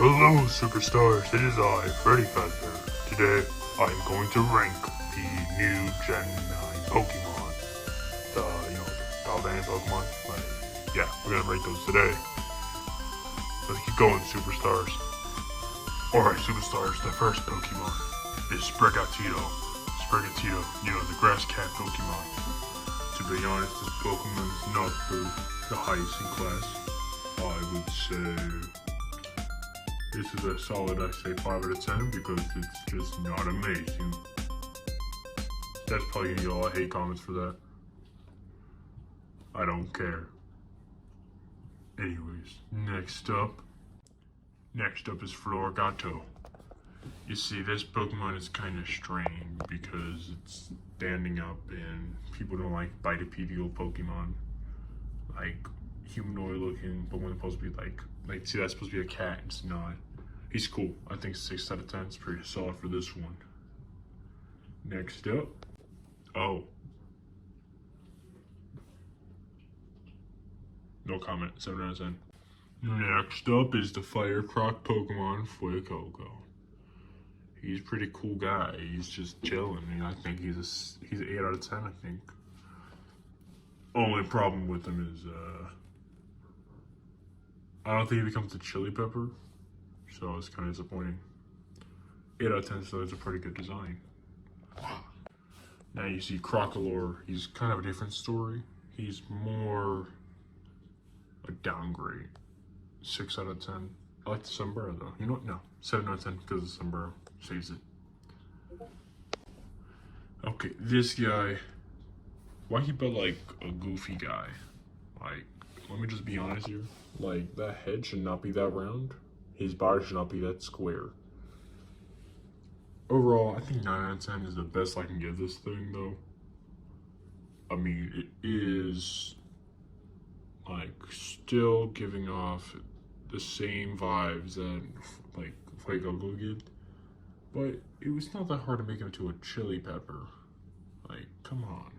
Hello, superstars. It is I, Freddy. Today, I am going to rank the new Gen 9 Pokemon. The Galvanic Pokemon. Yeah, we're gonna rank those today. Let's keep going, superstars. Alright, superstars, the first Pokemon is Sprigatito. The grass cat Pokemon. To be honest, this Pokemon is not the highest in class. I would say this is a solid, I say 5 out of 10 because it's just not amazing. That's probably gonna get a lot of hate comments for that. I don't care. Anyways, next up is Floragato. You see, this Pokemon is kind of strange because it's standing up and people don't like bipedal Pokemon. Like, humanoid looking, but when it's supposed to be like, see, that's supposed to be a cat, it's not. He's cool. I think 6 out of 10 is pretty solid for this one. Next up, no comment, 7 out of 10. Next up is the Fire Croc Pokemon, Fuecoco. He's a pretty cool guy. He's just chilling. I think he's 8 out of 10, I think. Only problem with him is, I don't think he becomes a chili pepper, so it's kind of disappointing. 8 out of 10, so it's a pretty good design. Now you see Crocolore. He's kind of a different story. He's more a downgrade. 6 out of 10. I like the sombrero though. You know what? No, 7 out of 10 because the sombrero saves it. Okay, this guy. Why he built like a goofy guy? Like, let me just be honest here. Like, that head should not be that round. His body should not be that square. Overall, I think 9 out of 10 is the best I can give this thing, though. I mean, it is, like, still giving off the same vibes that, like, Fuecoco did. But it was not that hard to make him into a chili pepper. Like, come on.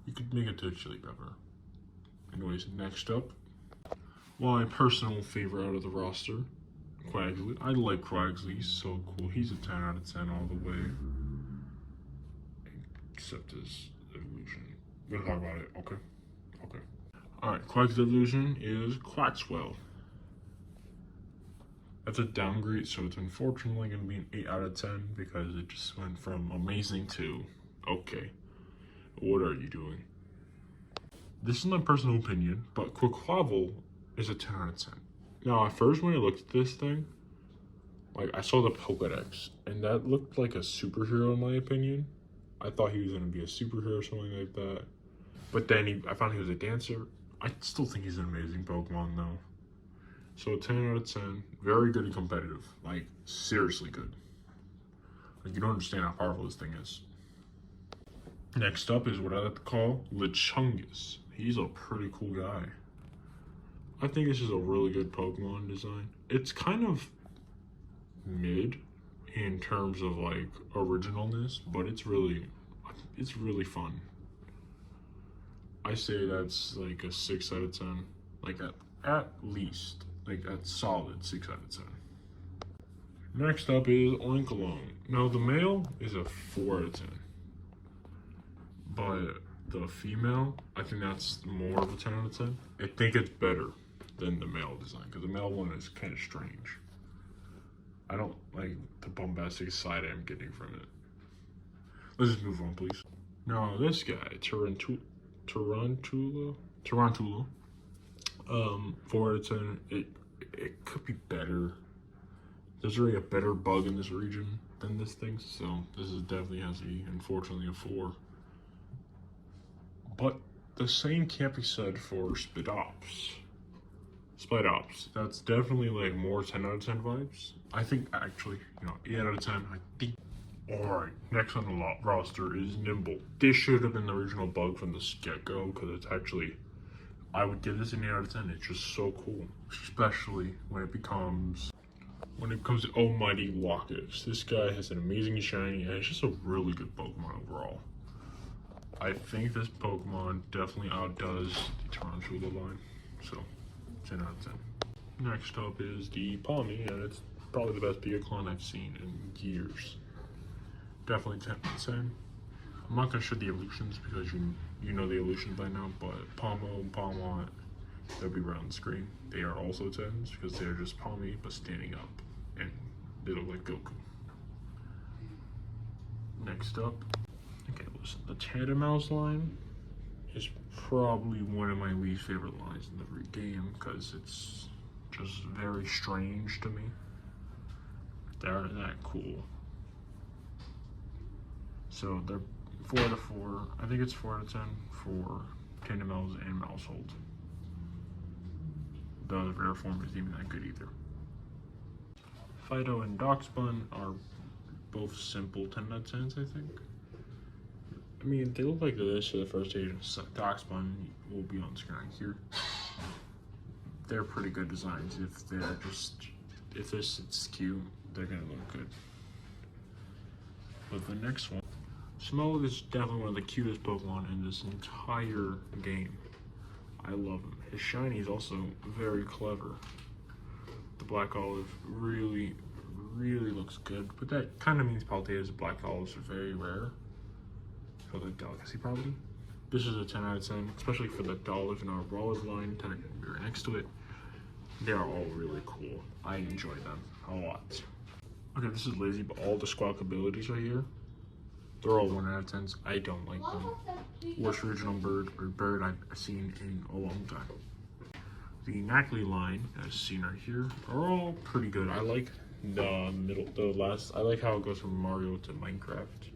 You could make it to a chili pepper. Anyways, next up, my personal favorite out of the roster, Quaxly. I like Quaxly, he's so cool. He's a 10 out of 10 all the way. Except his evolution. We're gonna talk about it, okay? Okay. Alright, Quax's evolution is Quaxwell. That's a downgrade, so it's unfortunately gonna be an 8 out of 10 because it just went from amazing to okay. What are you doing? This is my personal opinion, but Quaquaval is a 10 out of 10. Now, at first when I looked at this thing, like, I saw the Pokedex, and that looked like a superhero in my opinion. I thought he was going to be a superhero or something like that. But then I found he was a dancer. I still think he's an amazing Pokemon, though. So, 10 out of 10. Very good and competitive. Like, seriously good. Like, you don't understand how powerful this thing is. Next up is what I like to call Lechungus. He's a pretty cool guy. I think this is a really good Pokemon design. It's kind of mid in terms of like originalness, but it's really fun. I say that's like a 6 out of 10. Like at least. Like that's solid 6 out of 10. Next up is Oinkalone. Now the male is a 4 out of 10. But the female, I think that's more of a 10 out of 10. I think it's better than the male design, because the male one is kind of strange. I don't like the bombastic side I'm getting from it. Let's just move on, please. Now, this guy, Tarantula, 4 out of 10. It could be better. There's already a better bug in this region than this thing, so this is definitely has unfortunately a 4. But the same can't be said for Spidops. That's definitely like more 10 out of 10 vibes. I think actually, 8 out of 10, I think. Alright, next on the roster is Nimble. This should have been the original bug from the get-go, because it's actually, I would give this an 8 out of 10. It's just so cool. Especially when it comes to Almighty Locus. This guy has an amazing shiny, and it's just a really good Pokemon overall. I think this Pokemon definitely outdoes the Tarantula line, so 10 out of 10. Next up is the Palmy, and it's probably the best Pikachu I've seen in years. Definitely 10 out of 10. I'm not gonna show the illusions because you know the illusions by now, but Palmo and Palmont, they'll be right on the screen. They are also 10s because they're just Palmy but standing up, and they look like Goku. Next up, okay, listen, the Tandemaus line is probably one of my least favorite lines in the game because it's just very strange to me. They aren't that cool. So they're 4 out of 4. I think it's 4 out of 10 for Tandemaus and Mousehold. The rare form isn't even that good either. Fido and Doxbun are both simple 10 out of 10s, I think. I mean, they look like this for the first stage. Doxbun will be on screen right here. They're pretty good designs. If it's cute, they're gonna look good. But the next one, Smough is definitely one of the cutest Pokemon in this entire game. I love him. His shiny is also very clever. The Black Olive really looks good, but that kind of means Paldea's Black Olives are very rare. So the delicacy probably. This is a 10 out of 10, especially for the Olive and our Olive line right next to it. They are all really cool. I enjoy them a lot. Okay, this is lazy, but all the Squawk abilities right here, they're all 1 out of 10s. I don't like them. Worst original bird I've seen in a long time. The Knackley line, as seen right here, are all pretty good. I like I like how it goes from Mario to Minecraft.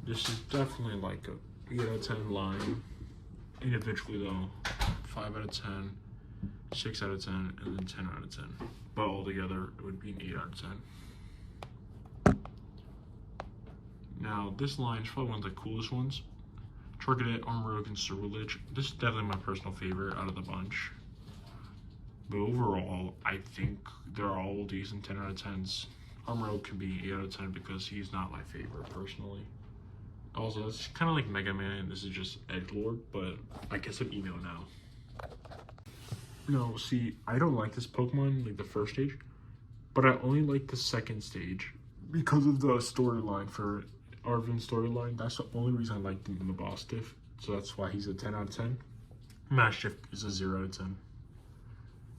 This is definitely like a 8 out of 10 line. Individually though, 5 out of 10, 6 out of 10, and then 10 out of 10. But altogether, it would be an 8 out of 10. Now, this line is probably one of the coolest ones. Charcadet, Armrogue, and Ceruledge. This is definitely my personal favorite out of the bunch. But overall, I think they're all decent 10 out of 10s. Armrogue can be 8 out of 10 because he's not my favorite personally. Also, it's kind of like Mega Man. This is just Edgelord, but I guess I'm emo now. No, see, I don't like this Pokemon, like the first stage, but I only like the second stage because of the storyline for Arvin's storyline. That's the only reason I like the Mabostiff, so that's why he's a 10 out of 10. Mastiff is a 0 out of 10,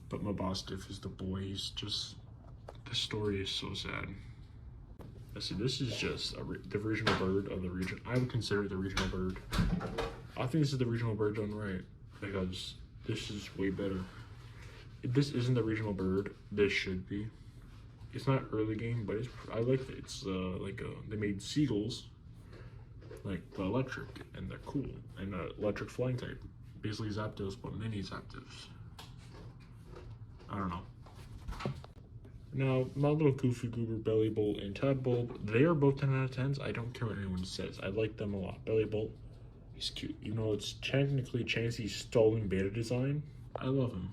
but Mabostiff is the boy. He's just, the story is so sad. Let's see, this is just the regional bird of the region. I would consider it the regional bird. I think this is the regional bird done right because this is way better. If this isn't the regional bird, this should be. It's not early game, but I like it. It's they made seagulls, like the electric, and they're cool. And electric flying type. Basically Zapdos, but mini Zapdos. I don't know. Now, my little Goofy Goober, Bellybolt, and Tadbulb, they are both 10 out of 10s. I don't care what anyone says. I like them a lot. Bellybolt, he's cute. Even though it's technically Chansey's stolen beta design, I love him.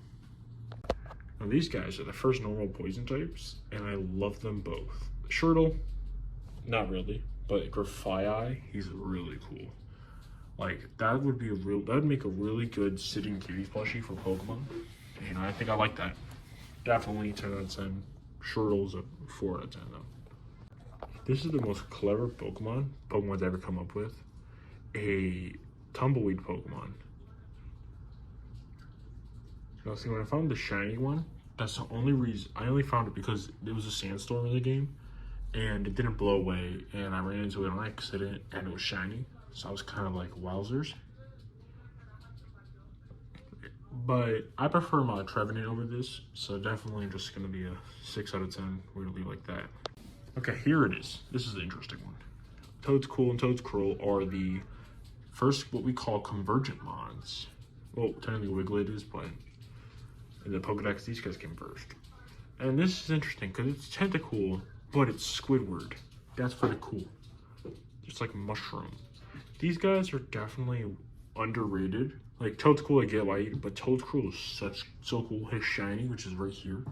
Now, these guys are the first normal poison types, and I love them both. Shirtle, not really, but Grafaiai, he's really cool. Like, that would make a really good sitting kitty plushie for Pokemon. And I think I like that. Definitely 10 out of 10. Shirtle's a 4 out of 10 though. This is the most clever Pokemon's ever come up with. A tumbleweed Pokemon. Now see, when I found the shiny one, that's the only reason. I only found it because there was a sandstorm in the game and it didn't blow away, and I ran into it on accident and it was shiny. So I was kind of like, wowzers. But I prefer my Trevenant over this, so definitely just going to be a 6 out of 10. We're going to leave like that. Okay, here it is. This is the interesting one. Toadcool and Toadcruel are the first what we call convergent mons. Well, technically Wiglet is, but in the Pokedex, these guys came first. And this is interesting because it's Tentacool, but it's Squidward. That's pretty cool. It's like a mushroom. These guys are definitely underrated. Like Toadcool, I get why, but Toadcruel is so cool. His shiny, which is right here,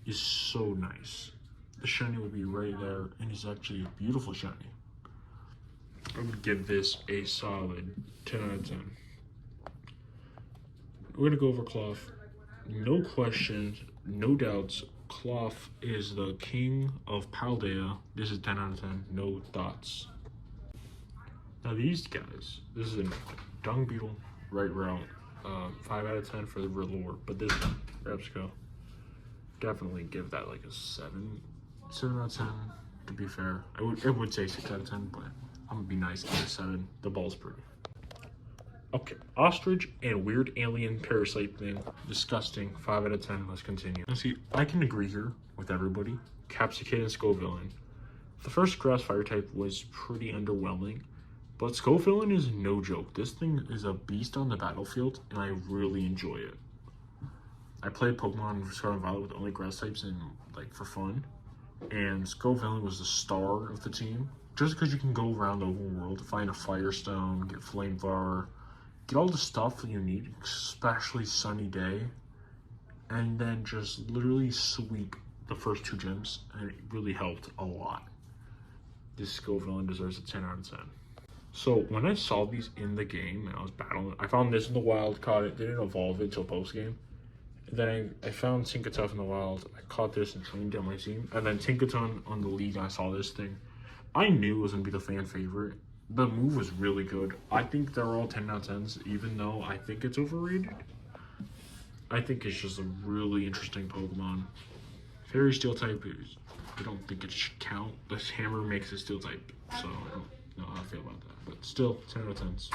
is so nice. The shiny would be right there, and it's actually a beautiful shiny. I'm gonna give this a solid 10 out of 10. We're gonna go over Cloth. no questions, no doubts. Cloth is the king of Paldea. This is 10 out of 10. No thoughts. Now these guys, this is a dung beetle, right route. 5 out of 10 for the Lord. But this one, Repsco, definitely give that like a 7. 7 out of 10, to be fair. It would say 6 out of 10, but I'm gonna be nice and give it a 7. The ball's pretty. Okay, ostrich and weird alien parasite thing. Disgusting. 5 out of 10. Let's continue. Let's see, I can agree here with everybody. Capsicum and Scovillain. The first grass fire type was pretty underwhelming, but Scovillain is no joke. This thing is a beast on the battlefield, and I really enjoy it. I played Pokemon Scarlet and Violet with only grass types and like for fun, and Scovillain was the star of the team. Just because you can go around the whole world, find a Firestone, get Flamethrower, get all the stuff that you need, especially Sunny Day, and then just literally sweep the first 2 gyms, and it really helped a lot. This Scovillain deserves a 10 out of 10. So when I saw these in the game and I was battling, I found this in the wild, caught it, didn't evolve it until post game. And then I found Tinkaton in the wild, I caught this and trained it on my team. And then Tinkaton on the league, I saw this thing. I knew it was gonna be the fan favorite. The move was really good. I think they're all 10 out of 10s, even though I think it's overrated. I think it's just a really interesting Pokemon. Fairy Steel type is, I don't think it should count. This hammer makes it Steel type, so I don't know how I feel about that. But still, 10 out of 10s.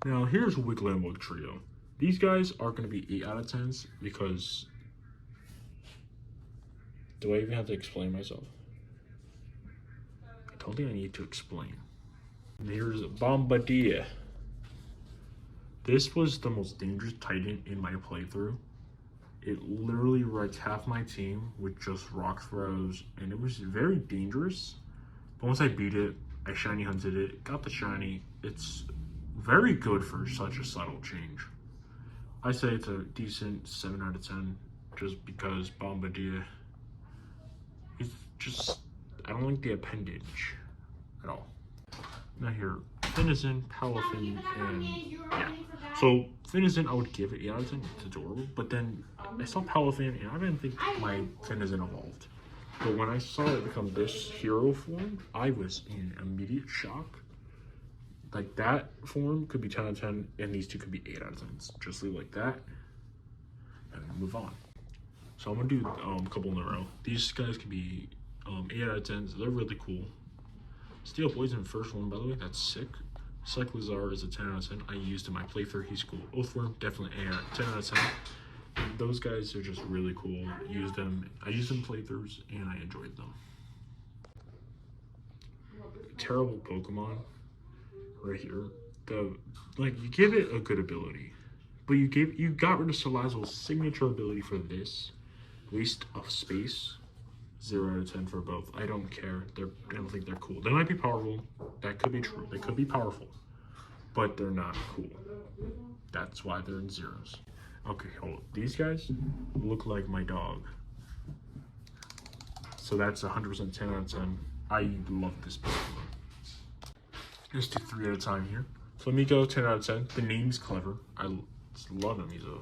Now here's Wigglebug Trio. These guys are going to be 8 out of 10s because... Do I even have to explain myself? I don't think I need to explain. And here's Bombardier. This was the most dangerous Titan in my playthrough. It literally wrecked half my team with just rock throws, and it was very dangerous. But once I beat it, I shiny hunted it, got the shiny. It's very good for such a subtle change. I say it's a decent 7 out of 10, just because Bombardier is just, I don't like the appendage at all. Now here, Finizen, Palafin, and yeah. So Finizen, I would give it 8 out of 10. It's adorable. But then I saw Palafin, and I didn't think my Finizen evolved. But when I saw it become this hero form, I was in immediate shock. Like that form could be 10 out of 10, and these two could be 8 out of 10. Just leave like that, and move on. So I'm gonna do a couple in a row. These guys could be 8 out of 10s. They're really cool. Steel Poison first one, by the way, that's sick. Cyclizar is a 10 out of 10. I used in my playthrough. He's cool. Oathworm, definitely 10 out of 10. Those guys are just really cool. I used them in playthroughs, and I enjoyed them. Terrible Pokemon right here. You give it a good ability, but you got rid of Salazzle's signature ability for this. Waste of space. 0 out of 10 for both. I don't care. I don't think they're cool. They might be powerful. That could be true. They could be powerful, but they're not cool. That's why they're in zeros. Okay, hold on. These guys look like my dog. So that's 100% 10 out of 10. I love this Pokemon. Let's do 3 at a time here. Flamigo, 10 out of 10. The name's clever. I just love him. He's a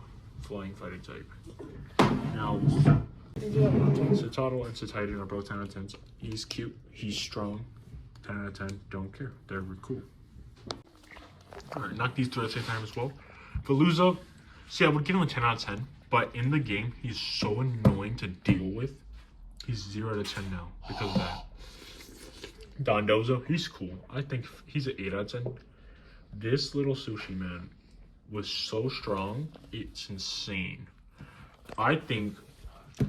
flying fighting type. Now, Citadel and Cetitan are both 10 out of 10s. He's cute. He's strong. 10 out of 10. Don't care. They're cool. Alright, knock these 2 at the same time as well. Veluza. See, I would give him a 10 out of 10, but in the game, he's so annoying to deal with. He's 0 out of 10 now because of that. Dondozo, he's cool. I think he's an 8 out of 10. This little sushi man was so strong, it's insane. I think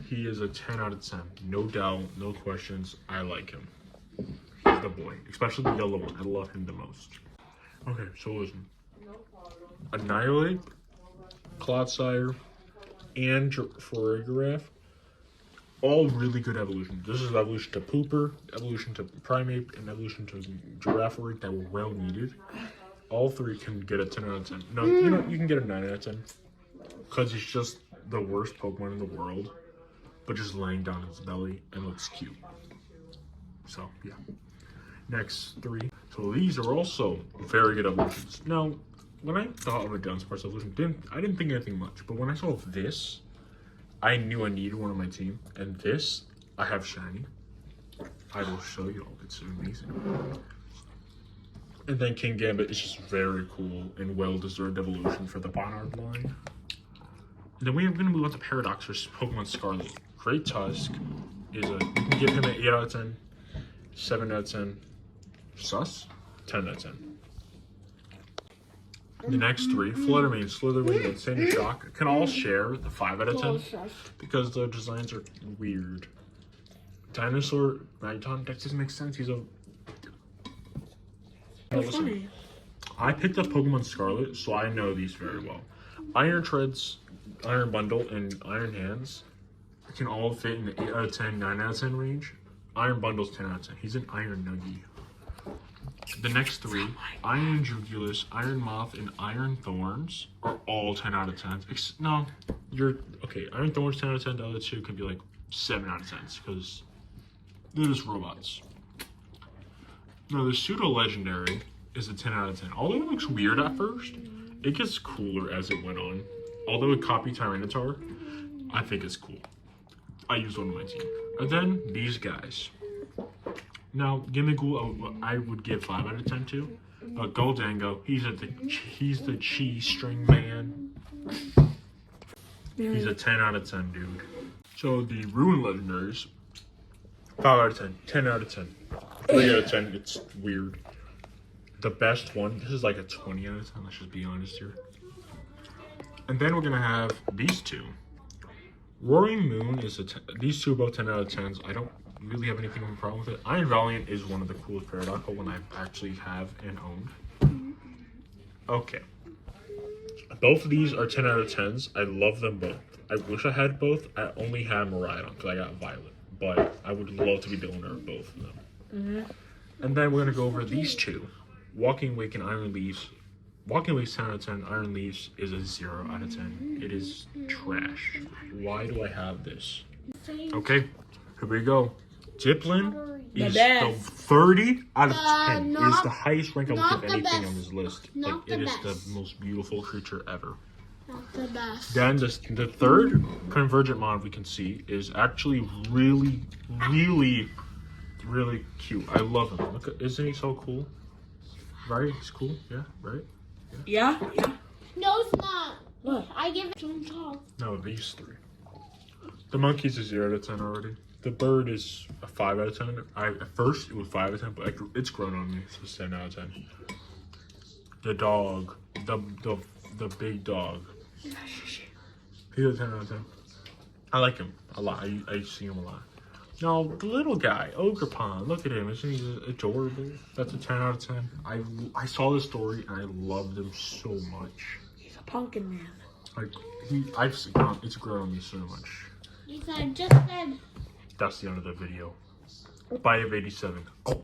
he is a 10 out of 10. No doubt, no questions. I like him. He's the boy, especially the yellow one. I love him the most. Okay, so listen. Annihilate, Clodsire, and Farigiraf, all really good evolutions. This is evolution to Pooper, evolution to Primeape, and evolution to Girafarig that were well needed. All 3 can get a 10 out of 10. No, you know, you can get a 9 out of 10. Because it's just the worst Pokemon in the world, but just laying down its belly and looks cute. So, yeah. Next 3. So these are also very good evolutions. Now, when I thought of a Dunsparce evolution, I didn't think anything much. But when I saw this, I knew I needed one on my team. And this, I have shiny. I will show you all. It's amazing. And then King Gambit is just very cool and well-deserved evolution for the Barnard line. And then we're going to move on to Paradox for Pokemon Scarlet. Great Tusk is a, you can give him an 8 out of 10, 7 out of 10, Sus, 10 out of 10. The next three, Fluttermane, Slitherwing, and Sandy Shock, can all share the 5 out of 10 because their designs are weird. Dinosaur, Magneton, that doesn't make sense. He's a... Now listen, I picked up Pokemon Scarlet, so I know these very well. Iron Treads, Iron Bundle, and Iron Hands can all fit in the 8 out of 10, 9 out of 10 range. Iron Bundle's 10 out of 10. He's an Iron Nuggie. The next three, Iron Jugulus, Iron Moth, and Iron Thorns are all 10 out of 10. No, you're... Okay, Iron Thorns 10 out of 10. The other two could be like 7 out of 10 because they're just robots. No, the Pseudo Legendary is a 10 out of 10. Although it looks weird at first, it gets cooler as it went on. Although it copied Tyranitar, I think it's cool. I used one on my team. And then these guys. Now, Gimmighoul, I would give 5 out of 10 to. Goldango, he's the cheese string man. He's a 10 out of 10, dude. So the Ruin Legendaries, 5 out of 10, 10 out of 10. 3 out of 10, it's weird. The best one, this is like a 20 out of 10, let's just be honest here. And then we're gonna have these two. Roaring Moon is these two are both 10 out of 10s. I don't really have anything of a problem with it. Iron Valiant is one of the coolest Paradox Pokemon I actually have and owned. Okay. Both of these are 10 out of 10s. I love them both. I wish I had both. I only have Miraidon because I got Violet. But I would love to be the owner of both of them. And then we're going to go over these two. Walking Wake and Iron Leaves. Walking Wake's 10 out of 10. Iron Leaves is a 0 out of 10. It is trash. Why do I have this? Okay, here we go. Diplin is the 30 out of 10. It is the highest rank I would give anything on this list. Like, it is the most beautiful creature ever. Not the best. Then the third Convergent Mon we can see is actually really, really, really cute. I love him. Look at, isn't he so cool? Right? He's cool. Yeah. Right. Yeah. No, it's not. What? I give it to him tall. No, these three. The monkey's a 0 out of 10 already. The bird is a 5 out of 10. At first it was 5 out of 10, but it's grown on me, so it's 10 out of 10. The dog, the big dog. He's a 10 out of 10. I like him a lot. I see him a lot. Now, the little guy, Ogerpon, look at him. Isn't he adorable? That's a 10 out of 10. I saw this story and I loved him so much. He's a pumpkin man. Like, it's grown on me so much. He said, just said. That's the end of the video. Bye of 87. Oh.